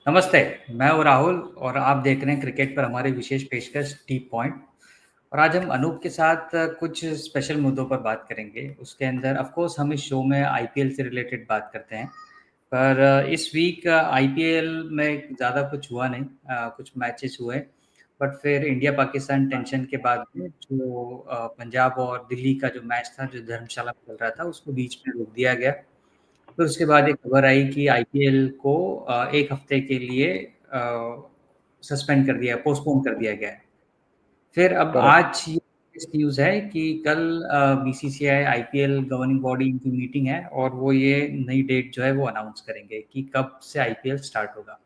नमस्ते, मैं हूँ राहुल और आप देख रहे हैं क्रिकेट पर हमारी विशेष पेशकश टी पॉइंट। और आज हम अनूप के साथ कुछ स्पेशल मुद्दों पर बात करेंगे। उसके अंदर ऑफ कोर्स हम इस शो में आईपीएल से रिलेटेड बात करते हैं, पर इस वीक आईपीएल में ज़्यादा कुछ हुआ नहीं। कुछ मैचेस हुए, बट फिर इंडिया पाकिस्तान टेंशन के बाद में जो पंजाब और दिल्ली का जो मैच था, जो धर्मशाला में चल रहा था, उसको बीच में रोक दिया गया। फिर उसके बाद एक खबर आई कि आईपीएल को 1 हफ्ते के लिए सस्पेंड कर दिया, पोस्टपोन कर दिया गया है। फिर अब करेक्ट। आज ये न्यूज़ है कि कल बीसीसीआई आईपीएल गवर्निंग बॉडी की मीटिंग है और वो ये नई डेट जो है वो अनाउंस करेंगे कि कब से आईपीएल स्टार्ट होगा।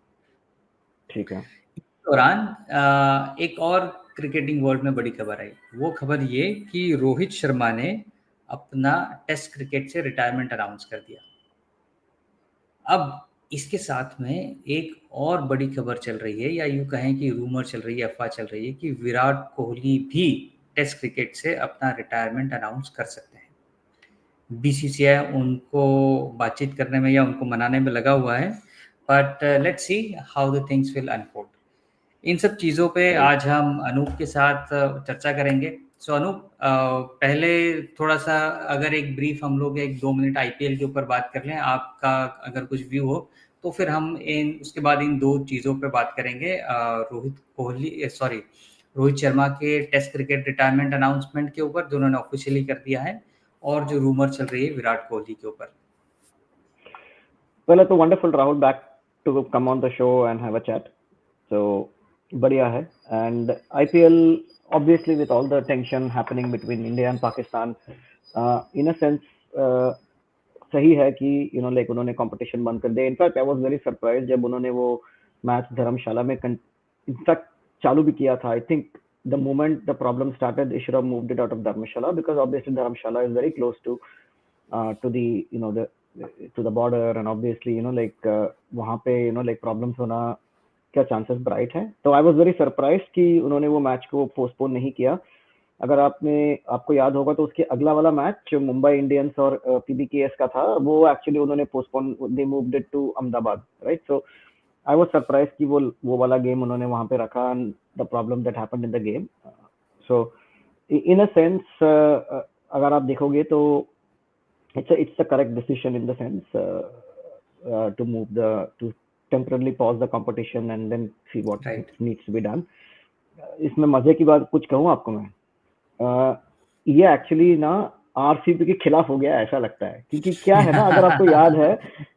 ठीक है। इस दौरान एक और क्रिकेटिंग वर्ल्ड में बड़ी खबर आई। वो खबर ये कि रोहित शर्मा ने अपना टेस्ट क्रिकेट से रिटायरमेंट अनाउंस कर दिया। अब इसके साथ में एक और बड़ी खबर चल रही है, या यूँ कहें कि रूमर चल रही है, अफ़वाह चल रही है कि विराट कोहली भी टेस्ट क्रिकेट से अपना रिटायरमेंट अनाउंस कर सकते हैं। बीसीसीआई उनको बातचीत करने में या उनको मनाने में लगा हुआ है, but let's see how the things will unfold. इन सब चीज़ों पे राइट। आज हम अनूप के साथ चर्चा करेंगे। सो अनूप, पहले थोड़ा-सा अगर एक ब्रीफ हम लोग 1-2 मिनट आईपीएल के ऊपर बात कर लें, आपका अगर कुछ व्यू हो, तो फिर हम इन उसके बाद इन 2 चीज़ों पे बात करेंगे। रोहित शर्मा के टेस्ट क्रिकेट रिटायरमेंट अनाउंसमेंट के ऊपर, जो उन्होंने ऑफिशियली कर दिया है, और जो रूमर चल रही है विराट कोहली के ऊपर। Well, it's wonderful, Rahul, back to come on the show and have a chat. So, बढ़िया है. And IPL, obviously, with all the tension happening between India and Pakistan, in a sense, सही है कि like उन्होंने competition बंद कर दिया. In fact, I was very surprised जब उन्होंने वो मैच धर्मशाला में in fact चालू भी किया था. I think the moment the problem started, they should have moved it out of Dharamshala, because obviously Dharamshala is very close to the to the border, and obviously like वहाँ पे like problems होना क्या chances bright है. तो I was very surprised कि उन्होंने वो match को postpone नहीं किया. अगर आपको याद होगा तो उसके अगला वाला मैच जो मुंबई इंडियंस और पीबीकेएस का था, वो एक्चुअली उन्होंने postpone, they moved it to Ahmedabad, right. So I was surprise कि वो वाला गेम उन्होंने वहां पे रखा, and the problem that happened in the game. So in a sense अगर आप देखोगे तो it's the correct decision in the sense to move to temporarily pause the competition and then see what right. needs to be done. इसमें मजे की बात कुछ कहूँ आपको मैं, ये एक्चुअली ना आरसीबी के खिलाफ हो गया ऐसा लगता है, क्योंकि क्या है ना, अगर आपको याद है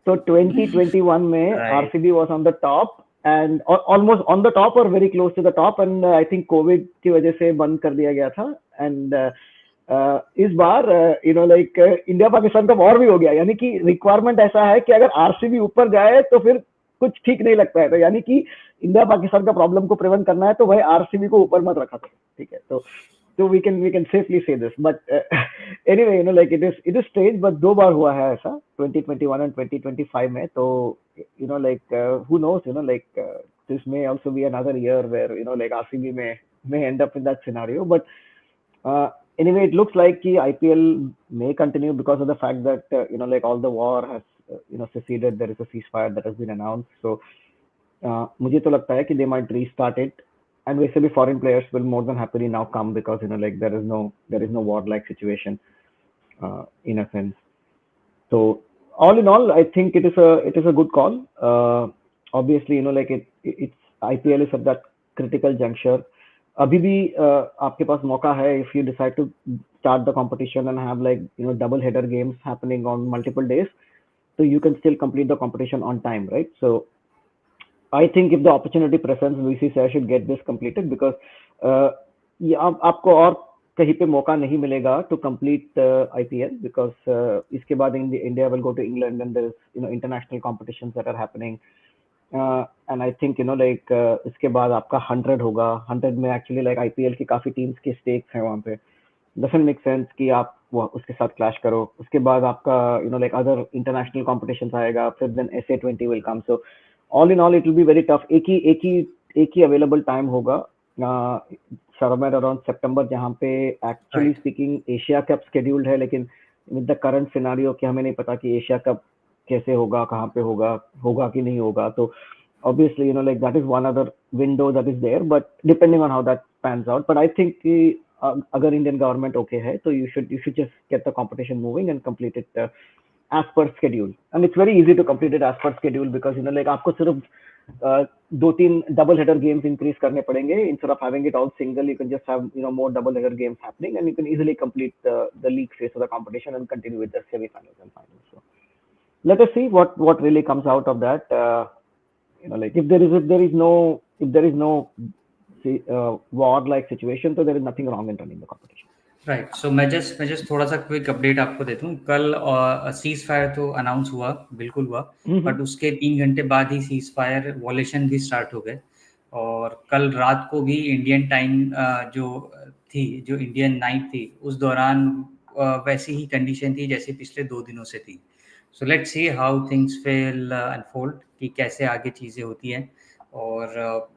तो 2021 में right. RCB was on the top and almost on the top और very close to the top, and I think covid की वजह से बंद कर दिया गया था. एंड इस बार लाइक इंडिया पाकिस्तान का वॉर भी हो गया, यानी कि रिक्वायरमेंट ऐसा है कि अगर आरसीबी ऊपर जाए तो फिर कुछ ठीक नहीं लगता है. तो यानी कि इंडिया पाकिस्तान का प्रॉब्लम को प्रिवेंट करना है तो भाई आरसीबी को ऊपर मत रखा करो, ठीक है. तो we can safely say this, but anyway like it is strange, but दो बार हुआ है ऐसा, 2021 and 2025 में. तो like who knows, like this may also be another year where like RCB may end up in that scenario, but anyway it looks like कि IPL may continue because of the fact that like all the war has seceded. There is a ceasefire that has been announced, so मुझे तो लगता है कि they might restart it. And वैसे भी foreign players will more than happily now come, because like there is no war like situation in a sense. So all in all, I think it is a good call. Obviously like it's IPL is at that critical juncture. अभी भी आपके पास मौका है, if you decide to start the competition and have like double header games happening on multiple days, so you can still complete the competition on time, right? So I think if the opportunity presents, BCCI should get this completed, because ये आपको और कहीं पे मौका नहीं मिलेगा to complete IPL, because इसके बाद India will go to England, and there is international competitions that are happening, and I think like इसके बाद आपका 100 होगा. 100 में actually like IPL की काफी teams के stakes हैं वहाँ पे. Doesn't make sense कि आप उसके साथ clash करो. उसके बाद आपका like other international competitions आएगा, फिर then SA20 will come. So all in all it will be very tough. एक ही available time होगा somewhere around September, जहाँ पे actually speaking Asia Cup scheduled है, लेकिन with the current scenario कि हमें नहीं पता कि Asia Cup कैसे होगा, कहाँ पे होगा कि नहीं होगा. तो obviously, like that is one other window that is there, but depending on how that pans out. But I think agar Indian government okay hai, so you should just get the competition moving and complete it as per schedule. And it's very easy to complete it as per schedule because like आपको सिर्फ दो तीन double header games increase करने पड़ेंगे. Instead of having it all single, you can just have more double header games happening, and you can easily complete the league phase of the competition and continue with the semi-finals and finals. So let us see what really comes out of that. Like if there is no war like situation, so there is nothing wrong in running the competition. Right. So मैं just थोड़ा सा quick update आपको देता हूँ. कल cease fire तो announce हुआ, बिल्कुल हुआ, बट उसके 3 घंटे बाद ही सीज फायर वॉलेशन भी स्टार्ट हो गए. और कल रात को भी इंडियन टाइम जो इंडियन नाइट थी, उस दौरान वैसी ही कंडीशन थी जैसे पिछले 2 दिनों से थी. So let's see how things will unfold, कि कैसे आगे चीज़ें होती हैं, और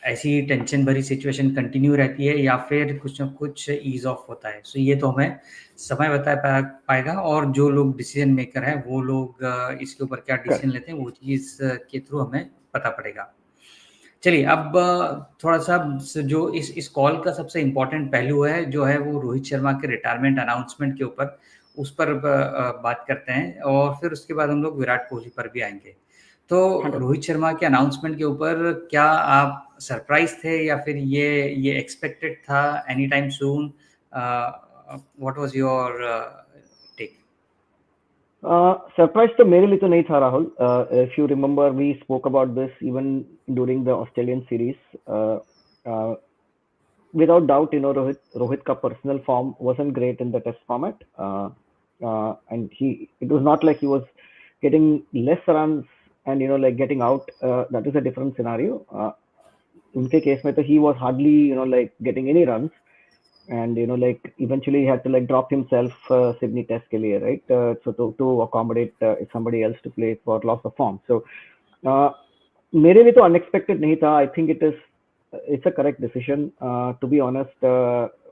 ऐसी टेंशन भरी सिचुएशन कंटिन्यू रहती है या फिर कुछ ना कुछ ईज ऑफ होता है. सो ये तो हमें समय बता पाएगा, और जो लोग डिसीजन मेकर हैं वो लोग इसके ऊपर क्या डिसीजन लेते हैं वो चीज़ के थ्रू हमें पता पड़ेगा. चलिए, अब थोड़ा सा जो इस कॉल का सबसे इम्पोर्टेंट पहलू है जो है वो रोहित शर्मा के रिटायरमेंट अनाउंसमेंट के ऊपर, उस पर बात करते हैं, और फिर उसके बाद हम लोग विराट कोहली पर भी आएंगे. तो रोहित शर्मा के अनाउंसमेंट के ऊपर क्या आप सरप्राइज थे, या फिर ये एक्सपेक्टेड था any time soon? What was your take? Surprise तो मेरे लिए तो नहीं था, Rahul. If you remember, we spoke about this even during the Australian series. Without doubt, Rohit ka personal form wasn't great in the test format, and it was not like he was getting less runs and like getting out. That is a different scenario. Unke case mein to he was hardly like getting any runs, and like eventually he had to like drop himself Sydney test ke liye, right? So to accommodate somebody else to play for loss of form. So मेरे लिए तो unexpected नहीं था. I think it's a correct decision. To be honest,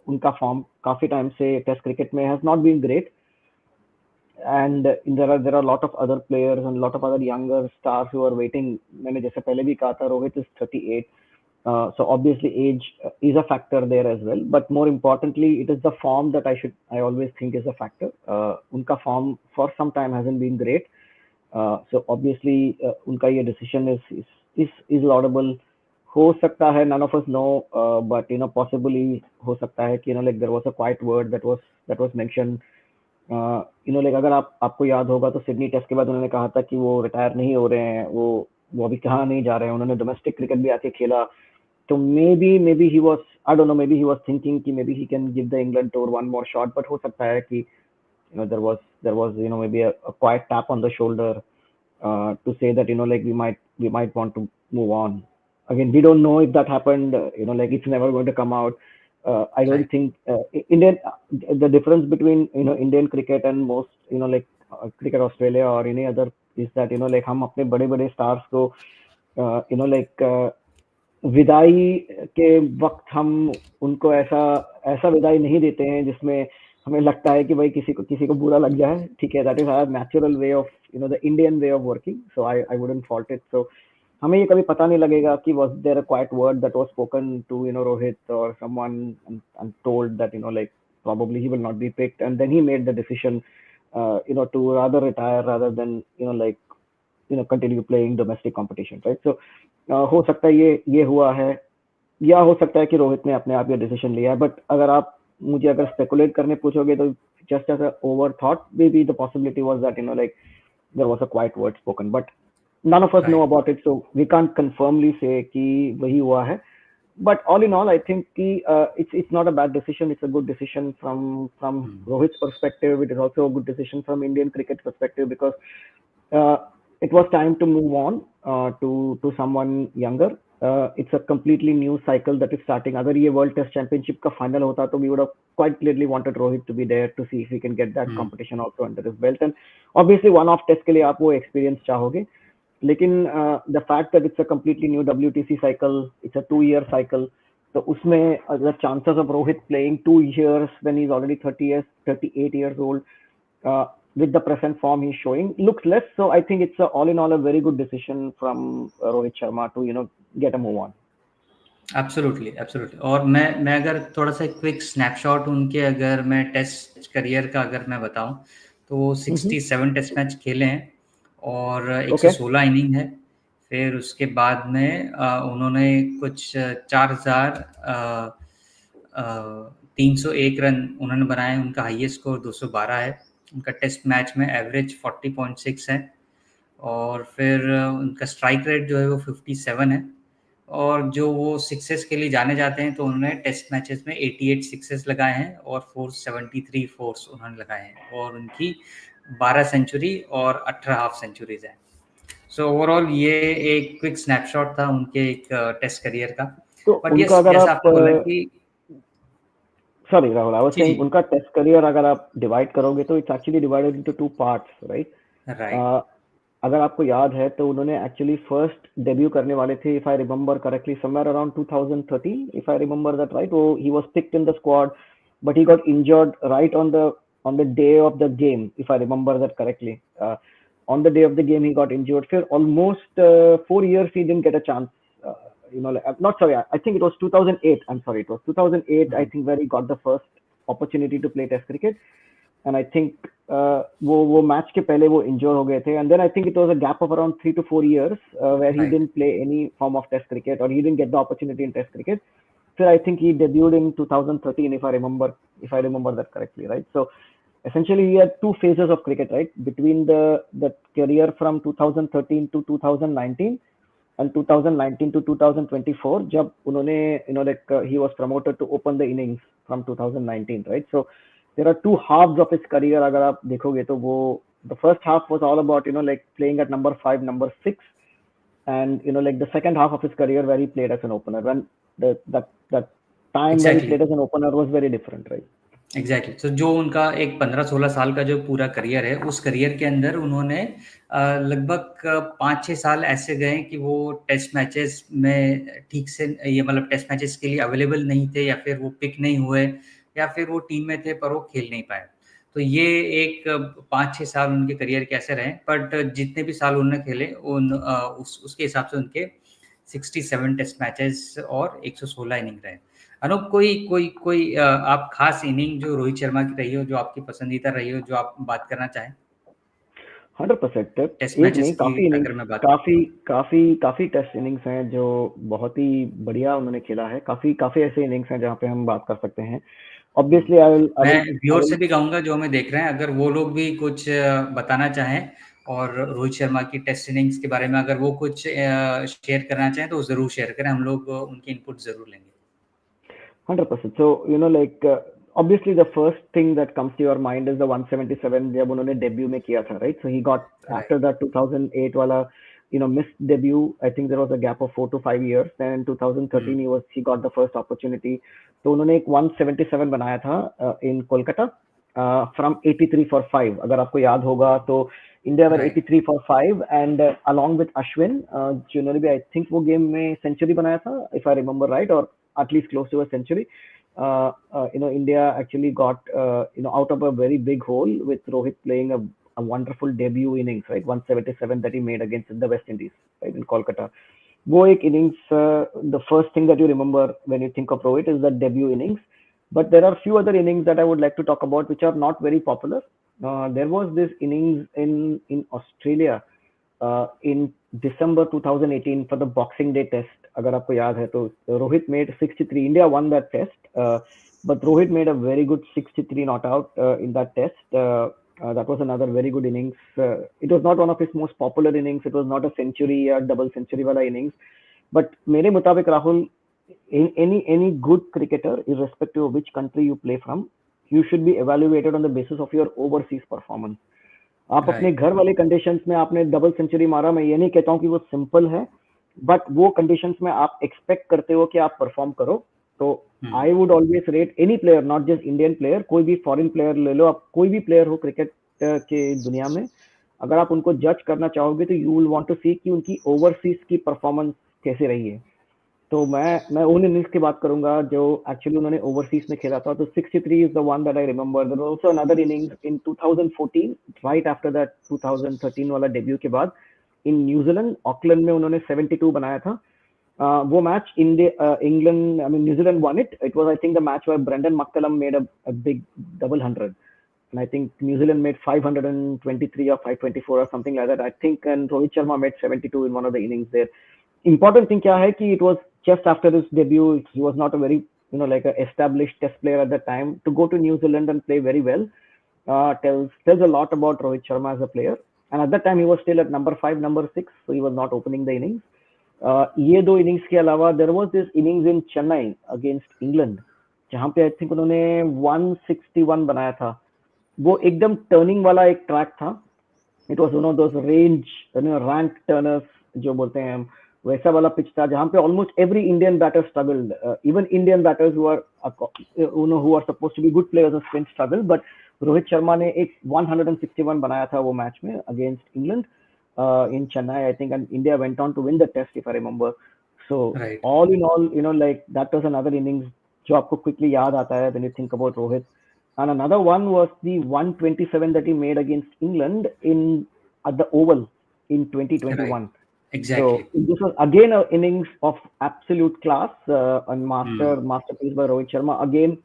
उनका form काफी time से test cricket में has not been great, and there are a lot of other players and a lot of other younger stars who are waiting. मैंने जैसे पहले भी कहा था, Rohit is 38, so obviously age is a factor there as well, but more importantly it is the form that I always think is a factor. उनका form for some time hasn't been great, so obviously उनका ये decision is laudable. हो सकता है, none of us know, but possibly हो सकता है कि like there was a quiet word that was mentioned. like अगर आपको याद होगा तो सिडनी टेस्ट के बाद उन्होंने कहा था कि वो रिटायर नहीं हो रहे हैं, वो अभी कहाँ नहीं जा रहे हैं, उन्होंने डोमेस्टिक क्रिकेट भी आके खेला. तो maybe he was, I don't know, maybe he was thinking कि maybe he can give the England tour one more shot, but हो सकता है कि there was maybe a quiet tap on the shoulder to say that like we might want to move on. Again, we don't know if that happened. Like it's never going to come out. I don't think the difference between Indian cricket and most like cricket Australia or any other is that like हम अपने बड़े stars को like विदाई के वक्त हम उनको ऐसा विदाई नहीं देते हैं जिसमें हमें लगता है कि भाई किसी को बुरा लग जाए. ठीक है, that is our natural way of the Indian way of working, so I wouldn't fault it. So हमें ये कभी पता नहीं लगेगा कि was there a quiet word that was spoken to Rohit or someone and told that like probably he will not be picked, and then he made the decision to rather retire rather than like continue playing domestic competition, right? So हो सकता है ये हुआ है, या हो सकता है कि रोहित ने अपने आप ये डिसीजन लिया है. बट अगर आप मुझे अगर स्पेकुलेट करने पूछोगे तो just as a overthought, maybe the possibility was that like there was a quiet word spoken, but none of us know about it, so we can't confirmly say कि वही हुआ है. But all in all, I think it's not a bad decision. It's a good decision from Rohit's perspective. It is also a good decision from Indian cricket perspective, because it was time to move on to someone younger. It's a completely new cycle that is starting. अगर ये World Test Championship का final होता तो we would have quite clearly wanted Rohit to be there to see if he can get that competition also under his belt. And obviously one-off test के लिए आप वो experience चाहोगे. लेकिन the fact that it's a completely new WTC cycle, it's a 2-year cycle, तो उसमें the chances of Rohit playing 2 years when he's already 38 years old, with the present form he's showing, looks less. So I think it's all in all a very good decision from Rohit Sharma to get a move on. Absolutely, absolutely. और मैं अगर थोड़ा सा quick snapshot उनके अगर मैं test career का अगर मैं बताऊं तो वो 67 टेस्ट मैच खेले हैं और Okay. 116 इनिंग है। फिर उसके बाद में उन्होंने कुछ 4,301 रन उन्होंने बनाए। उनका हाईएस्ट स्कोर 212 है। उनका टेस्ट मैच में एवरेज 40.6 है और फिर उनका स्ट्राइक रेट जो है वो 57 है। और जो वो सिक्सेस के लिए जाने जाते हैं तो उन्होंने टेस्ट मैचेस में 88 सिक्सेस लगाए हैं और 473 फोर्स उन्होंने लगाए हैं और उनकी 12 सेंचुरी और 18 हाफ सेंचुरीज हैं। सो ओवरऑल ये एक क्विक स्नैपशॉट था उनके एक टेस्ट करियर का। तो बट उनका यस, अगर जैसा आप आपने बोला कि sorry Rahul, I was ji, saying जी, उनका टेस्ट करियर अगर आप डिवाइड करोगे तो it's actually divided into two parts, right? Right, अगर आपको याद है तो उन्होंने एक्चुअली फर्स्ट डेब्यू करने वाले थे, if I remember correctly, somewhere around 2013, if I remember that right. वो he was picked in the squad but he got injured right on the day of the game, if I remember that correctly. On the day of the game he got injured. For almost 4 years he didn't get a chance. Not sorry, I think it was 2008. I'm sorry, it was 2008. I think where he got the first opportunity to play Test cricket. And I think वो match के पहले वो injure हो गए थे, and then I think it was a gap of around 3 to 4 years where he right, didn't play any form of Test cricket, or he didn't get the opportunity in Test cricket. So I think he debuted in 2013, if I remember that correctly, right? So essentially he had two phases of cricket, right? Between the career from 2013 to 2019 and 2019 to 2024, जब उन्होंने he was promoted to open the innings from 2019, right? So there are two halves of his career. अगर आप देखोगे तो वो the first half was all about playing at number 5, number 6, and the second half of his career where he played as an opener, when that time when he exactly, played as an opener was very different, right? Exactly. तो जो उनका एक 15-16 साल का जो पूरा career है उस करियर के अंदर उन्होंने लगभग 5-6 साल ऐसे गए कि वो टेस्ट मैचेस में ठीक से ये मतलब टेस्ट मैचेस के लिए अवेलेबल नहीं थे या फिर वो पिक नहीं हुए या फिर वो टीम में थे पर वो खेल नहीं पाए। तो ये एक 5-6 साल उनके करियर के ऐसे रहे। बट जितने भी साल उन्होंने खेले उसके हिसाब से उनके 67 टेस्ट मैचेस और 116 इनिंग रहे। अनूप, कोई कोई कोई आप खास इनिंग जो रोहित शर्मा की रही हो, जो आपकी पसंदीदा रही हो, जो आप बात करना चाहें? 100%। टेस्ट एक मैचेस नहीं, की काफी इनिंग्स, अगर मैं बात करूँ काफी तो। काफी काफी टेस्ट इनिंग्स हैं जो बहुत ही बढ़िया उन्होंने खेला है। काफी काफी ऐसे इनिंग्स हैं जहाँ पे हम बात कर सकते हैं। ऑब्वियसली आई विल आई मैं will I viewer will say भी कहूँगा जो हमें देख रहे हैं, अगर वो लोग भी कुछ बताना चाहें और रोहित शर्मा की टेस्ट इनिंग्स के बारे में अगर वो कुछ शेयर करना चाहें तो ज़रूर शेयर करें। हम लोग उनकी इनपुट ज़रूर लेंगे। 100%। So obviously the first thing that comes to your mind is the 177 जब उन्होंने डेब्यू में किया था, right? So he got right, after that 2008 वाला missed debut. I think there was a gap of 4 to 5 years. Then in 2013 he got the first opportunity. तो उन्होंने एक 177 बनाया था in Kolkata from 83 for 5। अगर आपको याद होगा तो India were right, 83 for 5, and along with Ashwin, जिन्होंने भी I think वो गेम में सेंचुरी बनाया था, if I remember right, or at least close to a century. India actually got out of a very big hole with Rohit playing a wonderful debut innings, right? 177 that he made against the West Indies, right, in Kolkata. वो एक innings, the first thing that you remember when you think of Rohit is the debut innings. But there are few other innings that I would like to talk about which are not very popular. There was this innings in Australia in December 2018 for the Boxing Day test. अगर आपको याद है तो Rohit made 63. India won that test, but Rohit made a very good 63 not out in that test. That was another very good innings. It was not one of his most popular innings. It was not a century or double century वाला innings. But मेरे मुताबिक Rahul, any good cricketer, irrespective of which country you play from, you should be evaluated on the basis of your overseas performance. आप अपने right, घर वाले conditions में आपने double century मारा, मैं ये नहीं कहता हूँ कि वो सिंपल है, बट वो कंडीशंस में आप एक्सपेक्ट करते हो कि आप परफॉर्म करो। तो I would always rate any player, not just Indian player, कोई भी फॉरेन प्लेयर ले लो आप, कोई भी प्लेयर हो क्रिकेट के दुनिया में, अगर आप उनको जज करना चाहोगे तो यू विल वांट टू सी कि उनकी ओवरसीज की परफॉर्मेंस कैसे रही है। तो मैं उन इनिंग्स की बात करूंगा जो एक्चुअली उन्होंने ओवरसीज में खेला था. तो 63 is the one that I remember. There was also another innings in 2014 right after that 2013 वाला डेब्यू के बाद इन न्यूजीलैंड ऑकलैंड में उन्होंने 72 बनाया था. वो match England, I mean New Zealand won it. It was I think the match where Brendon McCullum made a big double 100 and I think New Zealand made 523 or 524 or something like that, I think, and Rohit Sharma made 72 in one of the innings there. Important thing क्या है कि it was just after his debut. He was not a very, like a established test player at that time. To go to New Zealand and play very well tells a lot about Rohit Sharma as a player. And at that time he was still at number 5, number 6, so he was not opening the innings. ये दो innings के अलावा there was this innings in Chennai against England जहाँ पे I think उन्होंने 161 बनाया था. वो एकदम टर्निंग वाला एक ट्रैक था. It was one of those range rank Turners जो बोलते हैं हम, वैसा वाला पिच था जहाँ पे almost every Indian batter struggled. Even Indian batters who are supposed to be good players of spin struggle. But Rohit Sharma ने एक 161 बनाया था वो मैच में against England in Chennai I think, and India went on to win the test if I remember. So all in all like that was another innings जो आपको quickly याद आता है when you think about Rohit. And another one was the 127 that he made against England at the Oval in 2021. Right. Exactly. So this was again an innings of absolute class and masterpiece by Rohit Sharma. Again,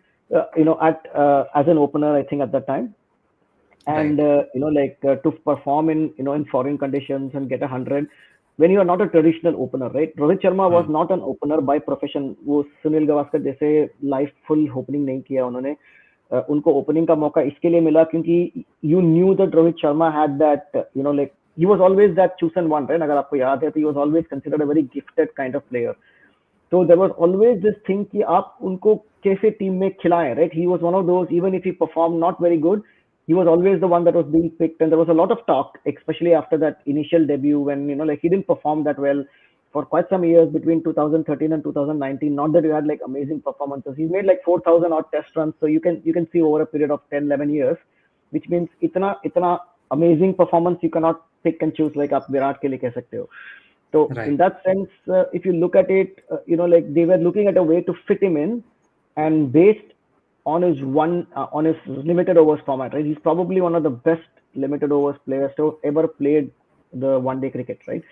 as an opener, I think at that time, and to perform in foreign conditions and get 100 when you are not a traditional opener, right? Rohit Sharma was not an opener by profession. वो सुनील गावस्कर जैसे life full opening नहीं किया उन्होंने. उनको opening का मौका इसके लिए मिला क्योंकि you knew that Rohit Sharma had that like he was always that chosen one, right? अगर आपको याद है तो he was always considered a very gifted kind of player. तो there was always this thing कि आप उनको कैसे टीम में खिलाएं, राइट? He was one of those, even if he perform not very good, he was always the one that was being picked, and there was a lot of talk, especially after that initial debut when he didn't perform that well for quite some years between 2013 and 2019. Not that he had like amazing performances. He made like 4,000 odd test runs, so you can see over a period of 10-11 years, which means itna amazing performance you cannot pick and choose like आप विराट के लिए कह सकते हो. So in that sense, if you look at it, like they were looking at a way to fit him in, and based on his limited overs format, right? He's probably one of the best limited overs players to ever played the one day cricket, right?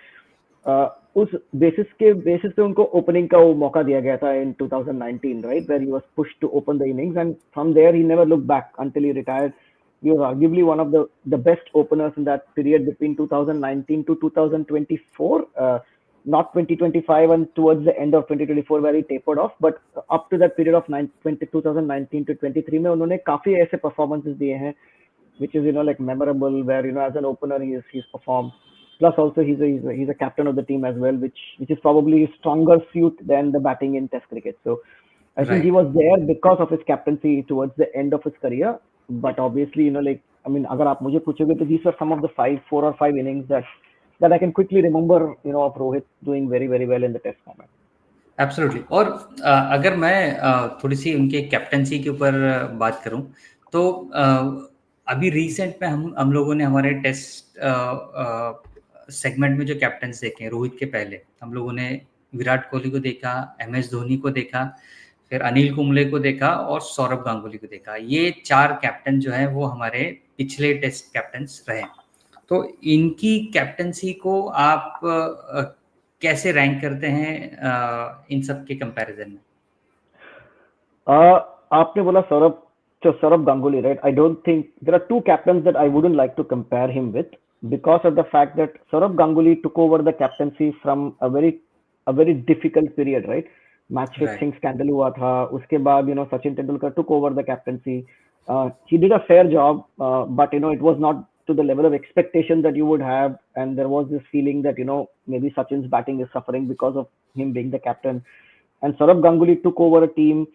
उस basis पे उनको opening का वो मौका दिया गया था in 2019, right, where he was pushed to open the innings, and from there he never looked back until he retired. He was arguably one of the best openers in that period between 2019 to 2024, not 2025 and towards the end of 2024 where he tapered off, but up to that period of 2019 to 23 में उन्होंने काफी ऐसे performances दिए हैं which is like memorable, where as an opener he's performed. Plus also he's a captain of the team as well, which is probably a stronger suit than the batting in test cricket. So I think he was there because of his captaincy towards the end of his career. But obviously अगर आप मुझे पूछोगे तो these were some of the 4 or 5 innings that I can quickly remember of Rohit doing very very well in the test format. Absolutely. और अगर मैं थोड़ी सी उनके कैप्टनसी के ऊपर बात करूं तो अभी रिसेंट में हम लोगों ने हमारे टेस्ट सेगमेंट में जो कैप्टन्स देखे, रोहित के पहले हम लोगों ने विराट कोहली को देखा, MS धोनी को देखा, फिर अनिल कुंबले को देखा और सौरभ गांगुली को देखा. ये 4 कैप्टन जो हैं वो हमारे पिछले टेस्ट कैप्टन्स रहे. तो इनकी कैप्टनसी को आप कैसे रैंक करते हैं इन सब के कंपैरिजन में? आपने बोला Saurabh Ganguly, right? I don't think there are 2 captains that I wouldn't like to compare him with because of the fact that Saurabh Ganguly took over the captaincy from a very difficult period, right? Match fixing scandal हुआ था, उसके बाद Sachin Tendulkar took over the captaincy. He did a fair job, but it was not to the level of expectation that you would have, and there was this feeling that maybe Sachin's batting is suffering because of him being the captain. And Saurabh Ganguly took over a team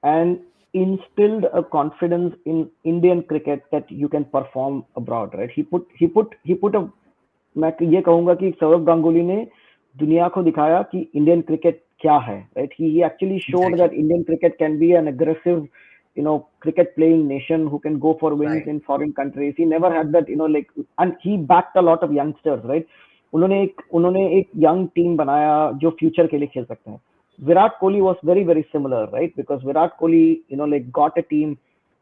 and instilled a confidence in Indian cricket that you can perform abroad, right? He put a, मैं ये कहूँगा कि सौरभ गांगुली ने दुनिया को दिखाया कि Indian cricket क्या है, right? He actually showed that Indian cricket can be an aggressive cricket playing nation who can go for wins in foreign countries. He never had that like, and he backed a lot of youngsters, right? उन्होंने एक young team बनाया जो future के लिए खेल सकते हैं. Virat Kohli was very, very similar, right? Because Virat Kohli, like got a team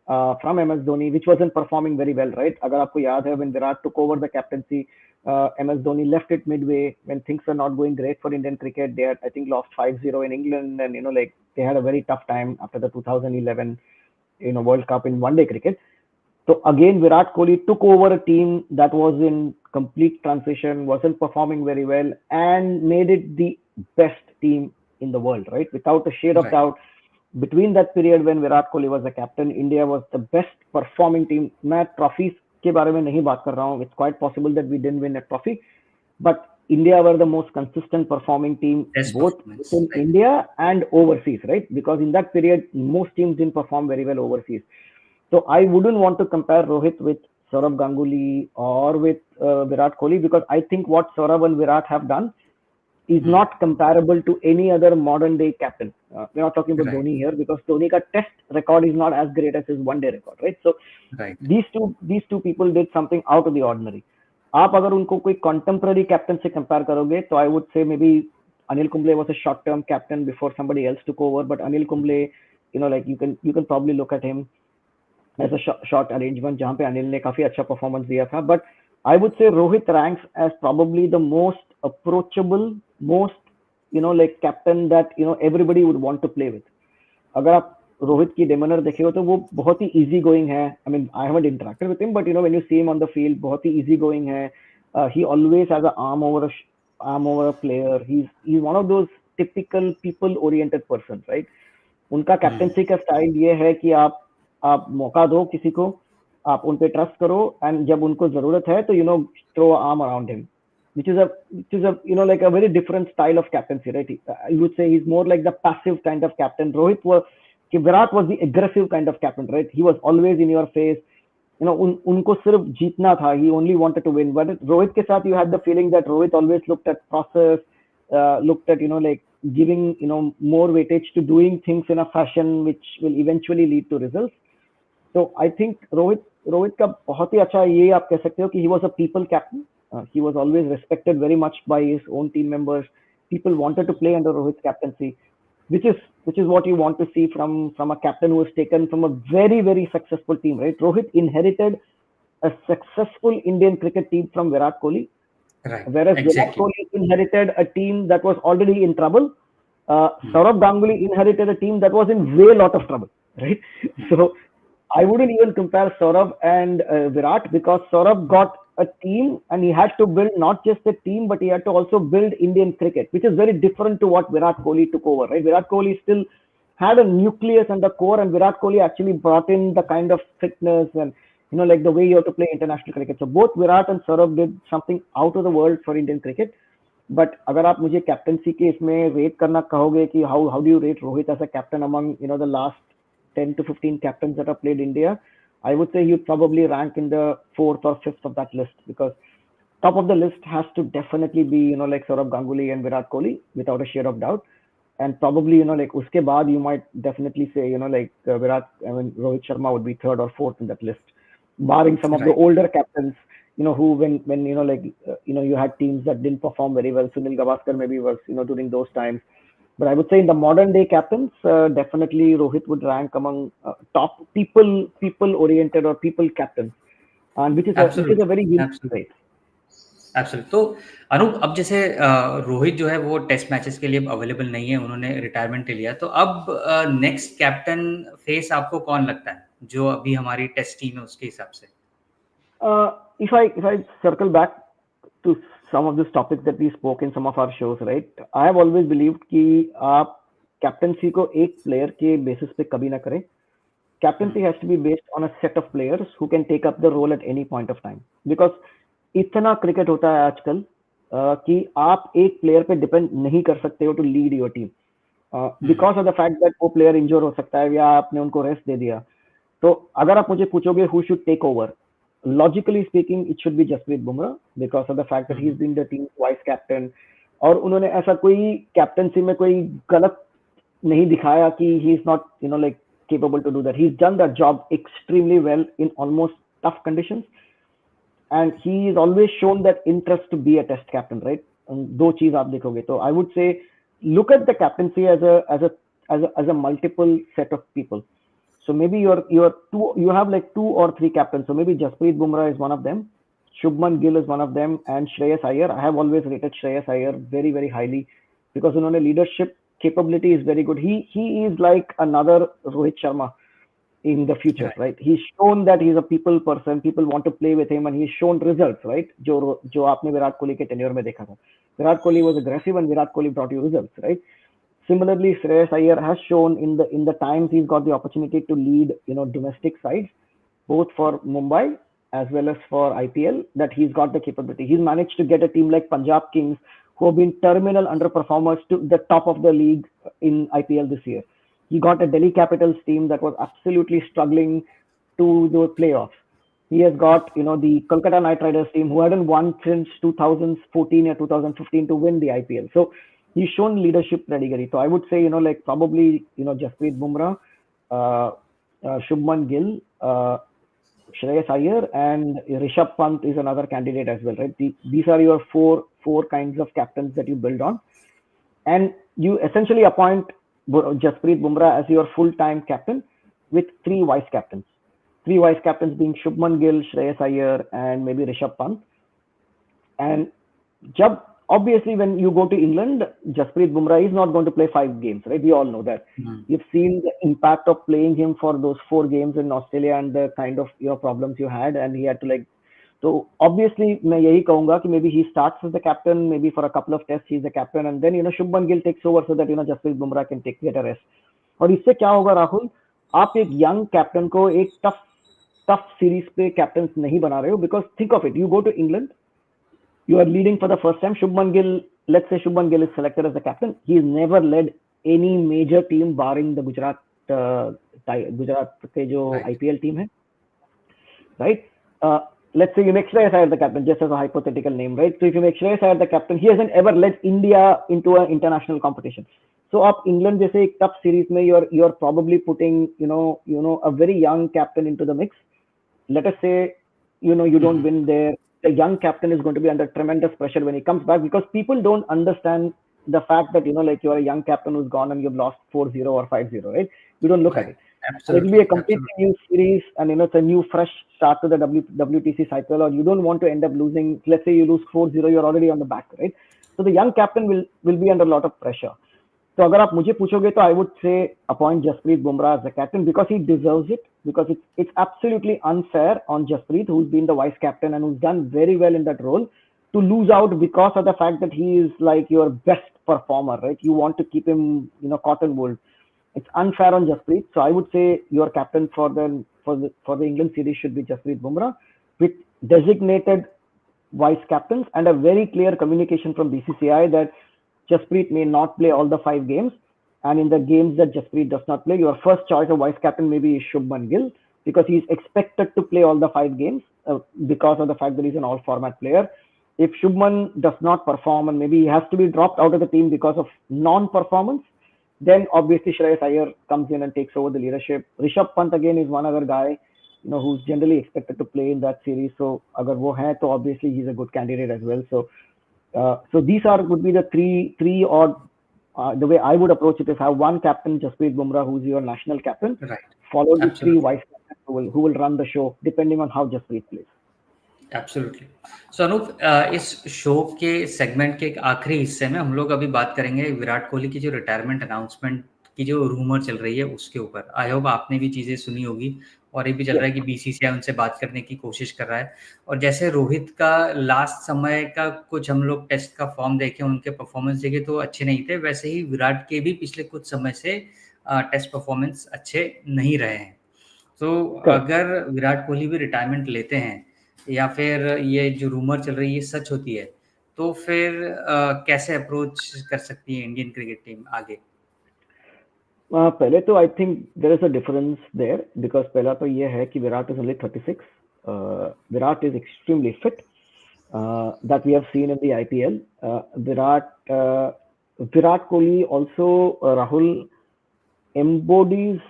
from MS Dhoni, which wasn't performing very well, right? Agar aapko yaad hai, when Virat took over the captaincy, MS Dhoni left it midway when things were not going great for Indian cricket. They had, I think, lost 5-0 in England, and like they had a very tough time after the 2011, World Cup in one-day cricket. So again, Virat Kohli took over a team that was in complete transition, wasn't performing very well, and made it the best team in the world, right? Without a shade of Right. doubt, between that period when Virat Kohli was the captain, India was the best performing team. मैं trophies के बारे में नहीं बात कर रहा हूँ. It's quite possible that we didn't win a trophy, but India were the most consistent performing team Best both performance. within Right. India and overseas, right? Because in that period, most teams didn't perform very well overseas. So I wouldn't want to compare Rohit with Saurabh Ganguly or with Virat Kohli, because I think what Saurabh and Virat have done is not comparable to any other modern day captain. We're not talking about Right. Dhoni here, because Dhoni ka test record is not as great as his one day record, right? So Right. these two people did something out of the ordinary. आप अगर उनको कोई contemporary captain से compare करोगे, तो I would say maybe Anil Kumble was a short term captain before somebody else took over, but Anil Kumble, like you can probably look at him as a short arrangement जहाँ पे अनिल ने काफी अच्छा performance दिया था. But I would say Rohit ranks as probably the most approachable, most like captain that everybody would want to play with. अगर आप रोहित की demeanor देखेगा तो वो बहुत ही easy going है. I mean, I haven't interacted with him, but when you see him on the field, बहुत ही easy going है. He always has an arm over a player. He's one of those typical people oriented persons, right? उनका captaincy का style ये है कि आप मौका दो किसी को, आप उन पे ट्रस्ट करो, एंड जब उनको जरूरत है तो throw arm around him, which is a like a very different style of captaincy, right? I would say he's more like the passive kind of captain. Virat was the aggressive kind of captain, right? He was always in your face. उनको सिर्फ जीतना था. He only wanted to win. But Rohit के साथ you had the feeling that Rohit always looked at process, looked at like giving more weightage to doing things in a fashion which will eventually lead to results. So I think Rohit का बहुत ही अच्छा ये आप कह सकते हो कि he was a people captain. He was always respected very much by his own team members. People wanted to play under Rohit's captaincy, which is what you want to see from a captain who was taken from a very, very successful team, right? Rohit inherited a successful Indian cricket team from Virat Kohli, Right. whereas Virat Exactly. Kohli inherited a team that was already in trouble. Saurabh Ganguly inherited a team that was in way lot of trouble, right? So I wouldn't even compare Saurabh and Virat, because Saurabh got a team and he had to build not just a team, but he had to also build Indian cricket, which is very different to what Virat Kohli took over, right? Virat Kohli still had a nucleus and the core, and Virat Kohli actually brought in the kind of fitness and like the way you have to play international cricket. So both Virat and Saurabh did something out of the world for Indian cricket. But अगर आप मुझे captaincy के इसमें rate करना कहोगे कि how do you rate Rohit as a captain among the last 10 to 15 captains that have played India, I would say you'd probably rank in the 4th or 5th of that list, because top of the list has to definitely be like Saurabh Ganguly and Virat Kohli without a shade of doubt. And probably like uske baad you might definitely say Rohit Sharma would be 3rd or 4th in that list, barring some of the Right. older captains who when you had teams that didn't perform very well. Sunil Gavaskar maybe was during those times. But I would say in the modern day captains, definitely Rohit would rank among top people oriented or people captains, and which is a absolutely, very unique absolutely, trait. Absolutely. तो अनूप, अब जैसे रोहित जो है वो test matches के लिए available नहीं है, उन्होंने रिटायरमेंट ले लिया, तो अब नेक्स्ट कैप्टन फेस आपको कौन लगता है जो अभी हमारी टेस्ट टीम है उसके हिसाब से? If I circle back to some of these topics that we spoke in some of our shows, right? I have always believed कि आप कैप्टनसी को एक प्लेयर के बेसिस पे कभी ना करें. Captaincy has to be based on a set of players who can take up the role at any point of time. Because इतना क्रिकेट होता है आजकल कि आप एक प्लेयर पे डिपेंड नहीं कर सकते हो to lead your team, because of the fact that वो प्लेयर इंजोर हो सकता है या आपने उनको रेस्ट दे दिया. तो अगर आप मुझे पूछोगे who should take over, logically speaking it should be Jasprit Bumrah, because of the fact that he is been the team vice captain, और उन्होंने ऐसा कोई कैप्टनसी में कोई गलत नहीं दिखाया कि he is not like capable to do that. He's done that job extremely well in almost tough conditions, and he's always shown that interest to be a test captain, right? दो चीज आप देखोगे तो I would say look at the captaincy as a multiple set of people. So maybe you have like two or three captains. So maybe Jasprit Bumrah is one of them, Shubman Gill is one of them, and Shreyas Iyer. I have always rated Shreyas Iyer very very highly because leadership capability is very good. He is like another Rohit Sharma in the future, Right. right? He's shown that he's a people person. People want to play with him, and he's shown results, right? जो आपने विराट कोहली के tenure में देखा था. Virat Kohli was aggressive, and Virat Kohli brought you results, right? Similarly, Shreyas Iyer has shown in the times he's got the opportunity to lead, domestic sides, both for Mumbai as well as for IPL, that he's got the capability. He's managed to get a team like Punjab Kings, who have been terminal underperformers, to the top of the league in IPL this year. He got a Delhi Capitals team that was absolutely struggling to the playoffs. He has got, the Kolkata Knight Riders team who hadn't won since 2014 or 2015 to win the IPL. So he's shown leadership pedigree. So I would say, like probably, Jasprit Bumrah, uh, Shubman Gill, Shreyas Iyer, and Rishabh Pant is another candidate as well, right? These are your four kinds of captains that you build on, and you essentially appoint Jasprit Bumrah as your full-time captain with three vice captains. Three vice captains being Shubman Gill, Shreyas Iyer, and maybe Rishabh Pant. And Jab, obviously, when you go to England, Jasprit Bumrah is not going to play 5 games, right? We all know that. Mm. You've seen the impact of playing him for those 4 games in Australia and the kind of problems you had, and he had to like. So obviously, मैं यही कहूँगा कि maybe he starts as the captain, maybe for a couple of tests he's the captain, and then Shubman Gill takes over so that Jasprit Bumrah can get a rest. और इससे क्या होगा राहुल? आप एक young captain को एक tough series पे captains नहीं बना रहे हो, because think of it, you go to England, you are leading for the first time. Shubman Gill, let's say Shubman Gill is selected as the captain. He's never led any major team barring the Gujarat के जो Right. IPL team है, right? Let's say you make Shreyas Iyer the captain, just as a hypothetical name, right? So if you make Shreyas Iyer the captain, he hasn't ever led India into an international competition. So आप England जैसे एक tough series में you're probably putting a very young captain into the mix. Let us say you don't win there. The young captain is going to be under tremendous pressure when he comes back, because people don't understand the fact that like you're a young captain who's gone and you've lost 4-0 or 5-0, right? We don't look at Right. it. It will be Absolutely. a completely Absolutely. new series, and it's a new fresh start to the WTC cycle, or you don't want to end up losing. Let's say you lose 4-0, you're already on the back, right? So the young captain will be under a lot of pressure. So अगर आप मुझे पूछोगे तो I would say appoint Jasprit Bumrah as the captain, because he deserves it, because it's absolutely unfair on Jasprit, who's been the vice captain and who's done very well in that role, to lose out because of the fact that he is like your best performer, right? You want to keep him, cotton wool. It's unfair on Jasprit. So I would say your captain for the England series should be Jasprit Bumrah, with designated vice captains and a very clear communication from BCCI that Jasprit may not play all the 5 games, and in the games that Jasprit does not play, your first choice of vice captain maybe is Shubman Gill, because he's expected to play all the 5 games because of the fact that he's an all-format player. If Shubman does not perform and maybe he has to be dropped out of the team because of non-performance, then obviously Shreyas Iyer comes in and takes over the leadership. Rishabh Pant again is one other guy, who's generally expected to play in that series. So agar wo hai, to obviously he's a good candidate as well. So these would be the three or the way I would approach it is have one captain, Jasprit Bumrah, who's your national captain, Right. followed with 3 Absolutely. vice captains who will run the show depending on how Jasprit plays. Absolutely. So Anoop, इस show के segment के एक आखिरी हिस्से में हम लोग अभी बात करेंगे विराट कोहली की जो रिटायरमेंट अनाउंसमेंट की जो रूमर चल रही है उसके ऊपर। आई होप आपने भी चीज़ें सुनी होगी, और ये भी चल रहा है कि बीसीसीआई उनसे बात करने की कोशिश कर रहा है। और जैसे रोहित का लास्ट समय का कुछ हम लोग टेस्ट का फॉर्म देखे, उनके परफॉर्मेंस देखे तो अच्छे नहीं थे, वैसे ही विराट के भी पिछले कुछ समय से टेस्ट परफॉर्मेंस अच्छे नहीं रहे हैं। तो Correct. अगर विराट कोहली भी रिटायरमेंट लेते हैं, या फिर ये जो रूमर चल रही है सच होती है, तो फिर कैसे अप्रोच कर सकती है इंडियन क्रिकेट टीम आगे? पहले तो I think there is a difference there, because पहला तो ये है कि Virat is only 36. Virat is extremely fit, that we have seen in the IPL. Virat Kohli also, Rahul, embodies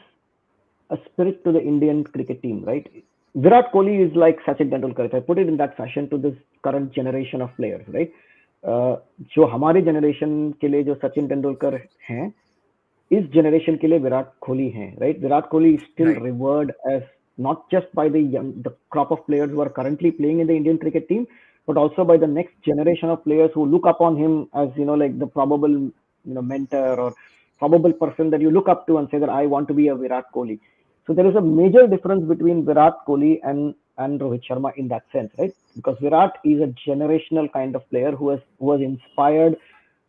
a spirit to the Indian cricket team, right? Virat Kohli is like Sachin Tendulkar. If I put it in that fashion to this current generation of players, right? जो हमारे generation के लिए जो सचिन तेंदुलकर हैं, इस generation के लिए विराट कोहली हैं, right? Virat Kohli is still right, revered as not just by the crop of players who are currently playing in the Indian cricket team, but also by the next generation of players who look upon him as, like the probable, mentor or probable person that you look up to and say that I want to be a Virat Kohli. So there is a major difference between Virat Kohli and Rohit Sharma in that sense, right? Because Virat is a generational kind of player who has inspired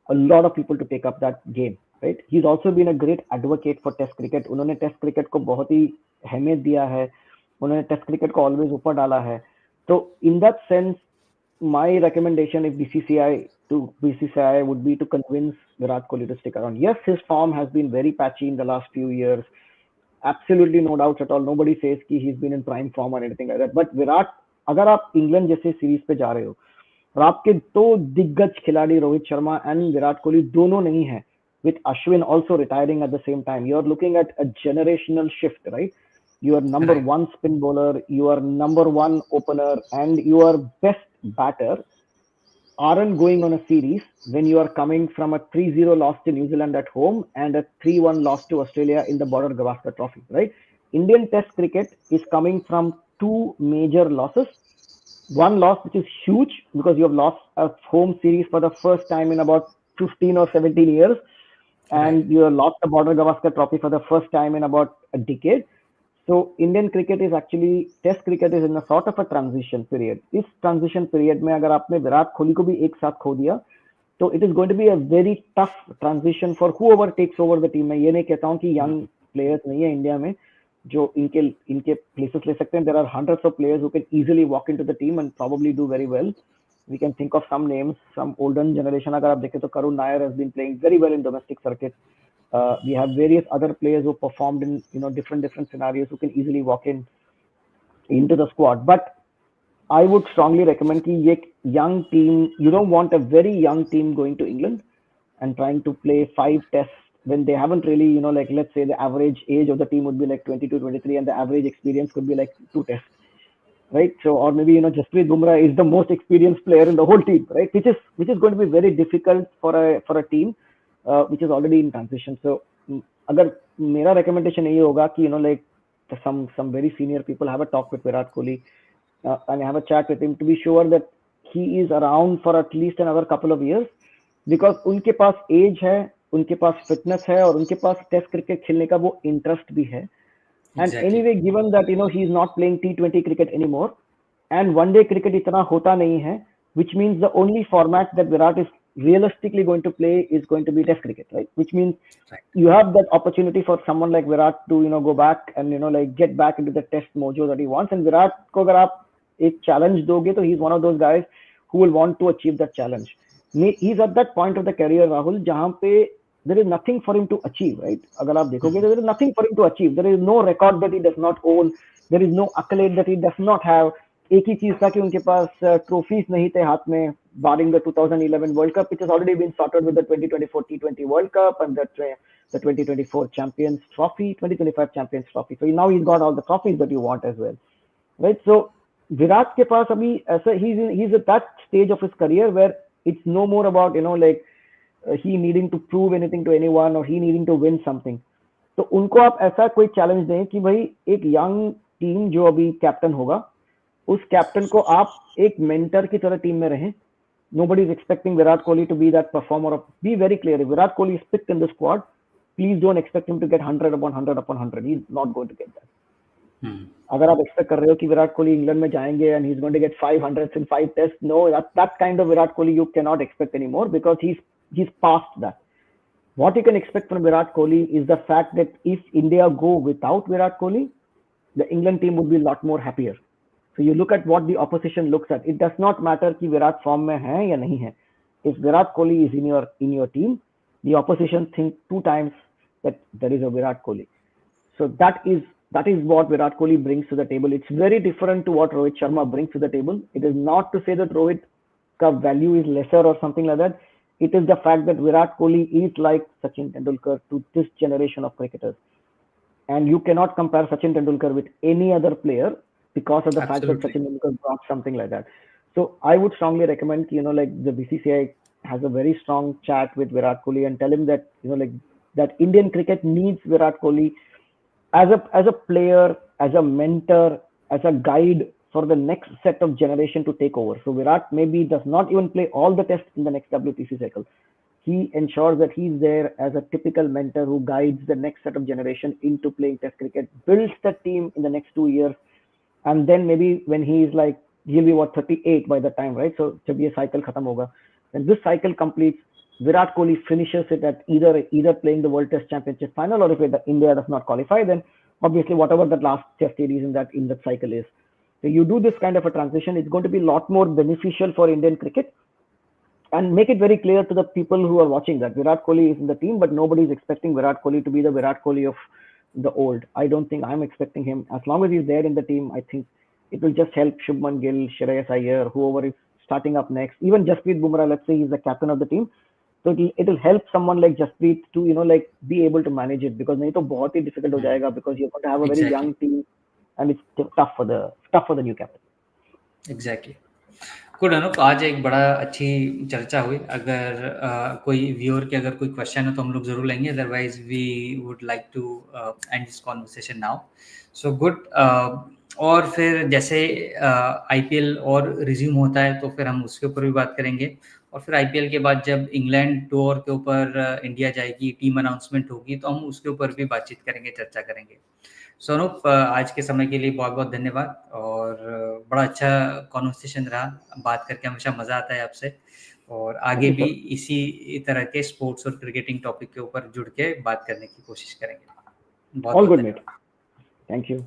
a lot of people to take up that game, right? He's also been a great advocate for Test cricket. उन्होंने Test cricket को बहुत ही अहमियत दिया है, उन्होंने Test cricket को always ऊपर डाला है. So in that sense, my recommendation if BCCI would be to convince Virat Kohli to stick around. Yes, his form has been very patchy in the last few years. Absolutely no doubts at all. Nobody says कि he's been in prime form or anything like that. But Virat, अगर आप England जैसे series पे जा रहे हो और आपके दो दिग्गज खिलाड़ी रोहित शर्मा एंड विराट कोहली दोनों नहीं है, with Ashwin also retiring at the same time, you are looking at a generational shift, right? You are number right, one spin bowler, you are number one opener, and your best batter aren't going on a series when you are coming from a 3-0 loss to New Zealand at home and a 3-1 loss to Australia in the Border Gavaskar Trophy, right? Indian Test cricket is coming from two major losses. One loss which is huge because you have lost a home series for the first time in about 15 or 17 years, right, and you have lost the Border Gavaskar Trophy for the first time in about a decade. So Indian cricket is actually, Test cricket is in a sort of a transition period. इस transition period में अगर आपने विराट कोहली को भी एक साथ खो दिया, तो it is going to be a very tough transition for whoever takes over the team. मैं ये नहीं कहता हूँ कि young players नहीं है इंडिया में जो इनके places ले सकते हैं. There are hundreds of players who can easily walk into the team and probably do very well. We can think of some names, some older generation. अगर आप देखें तो Karun Nair has been playing very well in domestic circuit. We have various other players who performed in different scenarios who can easily walk into the squad. But I would strongly recommend कि ये young team, you don't want a very young team going to England and trying to play 5 tests when they haven't really, like let's say the average age of the team would be like 22, 23 and the average experience could be like 2 tests, right? So, or maybe, Jasprit Bumrah is the most experienced player in the whole team, right? Which is going to be very difficult for a team which is already in transition. So, अगर मेरा recommendation यही होगा कि, like some very senior people have a talk with Virat Kohli and have a chat with him to be sure that he is around for at least another couple of years, because उनके पास age है, उनके पास fitness है और उनके पास test cricket खेलने का वो interest भी है. And exactly, anyway, given that he is not playing T20 cricket anymore, and one day cricket इतना होता नहीं है, which means the only format that Virat is realistically going to play is going to be Test cricket, right? Which means right, you have that opportunity for someone like Virat to go back and like get back into the Test mojo that he wants. And Virat को अगर आप एक challenge दोगे तो he's one of those guys who will want to achieve that challenge. He's at that point of the career, Rahul, जहाँ पे there is nothing for him to achieve, right? अगर आप देखोगे तो there is nothing for him to achieve. There is no record that he does not own. There is no accolade that he does not have. एक ही चीज था कि उनके पास trophies नहीं थे हाथ में, barring the 2011 World Cup, which has already been sorted with the 2024 T20 World Cup and the 2024 Champions Trophy, 2025 Champions Trophy. So now he's got all the trophies that you want as well, right? So Virat के पास अभी ऐसा, he's at that stage of his career where it's no more about like he needing to prove anything to anyone or he needing to win something. तो उनको आप ऐसा कोई challenge दें कि भाई एक यंग टीम जो अभी कैप्टन होगा, उस कैप्टन को आप एक मेंटर की तरह टीम में रहें. Nobody is expecting Virat Kohli to be that performer. Be very clear, if Virat Kohli is picked in the squad, please don't expect him to get 100 upon 100 upon 100. He's not going to get that. अगर आप expect कर रहे हो कि Virat Kohli England में जाएंगे and he's going to get 500 in 5 tests, no, that kind of Virat Kohli you cannot expect anymore, because he's past that. What you can expect from Virat Kohli is the fact that if India go without Virat Kohli, the England team would be a lot more happier. So you look at what the opposition looks at. It does not matter कि Virat form में है या नहीं है. If Virat Kohli is in your team, the opposition think 2 times that there is a Virat Kohli. So that is what Virat Kohli brings to the table. It's very different to what Rohit Sharma brings to the table. It is not to say that Rohit ka value is lesser or something like that. It is the fact that Virat Kohli is like Sachin Tendulkar to this generation of cricketers. And you cannot compare Sachin Tendulkar with any other player because of the fact that absolutely, Sachin Tendulkar brought something like that. So I would strongly recommend, like the BCCI has a very strong chat with Virat Kohli and tell him that, like that Indian cricket needs Virat Kohli as a player, as a mentor, as a guide for the next set of generation to take over. So Virat maybe does not even play all the tests in the next WTC cycle. He ensures that he's there as a typical mentor who guides the next set of generation into playing test cricket, builds the team in the next 2 years, and then maybe when he's like, he'll be what, 38 by the time, right? So जब ये cycle खत्म होगा, when this cycle completes, Virat Kohli finishes it at either playing the World Test Championship final, or if India does not qualify, then obviously whatever the last test series in that cycle is. So you do this kind of a transition, it's going to be a lot more beneficial for Indian cricket, and make it very clear to the people who are watching that Virat Kohli is in the team, but nobody is expecting Virat Kohli to be the Virat Kohli of the old. I don't think I'm expecting him. As long as he's there in the team, I think it will just help Shubman Gill, Shreyas Iyer, whoever is starting up next. Even Jasprit Bumrah, let's say he's the captain of the team. So it'll help someone like Jasprit to, like be able to manage it, because नहीं तो बहुत ही difficult हो जाएगा, because you're going to have a very Exactly. young team and it's tough for the new captain. Exactly good Anoop, आज एक बड़ा अच्छी चर्चा हुई. अगर कोई व्यूअर के अगर कोई क्वेश्चन है तो हम लोग जरूर लेंगे, otherwise we would like to end this conversation now. So good. और फिर जैसे आईपीएल और रिज्यूम होता है तो फिर हम उसके ऊपर भी बात करेंगे, और फिर आईपीएल के बाद जब इंग्लैंड टूर के ऊपर इंडिया जाएगी, टीम अनाउंसमेंट होगी, तो हम उसके ऊपर भी बातचीत करेंगे, चर्चा करेंगे. स्वरूप, आज के समय के लिए बहुत बहुत धन्यवाद, और बड़ा अच्छा कॉन्वर्सेशन रहा. बात करके हमेशा मज़ा आता है आपसे, और आगे भी इसी तरह के स्पोर्ट्स और क्रिकेटिंग टॉपिक के ऊपर जुड़ के बात करने की कोशिश करेंगे. बहुत All good, धन्यवाद. mate. Thank you.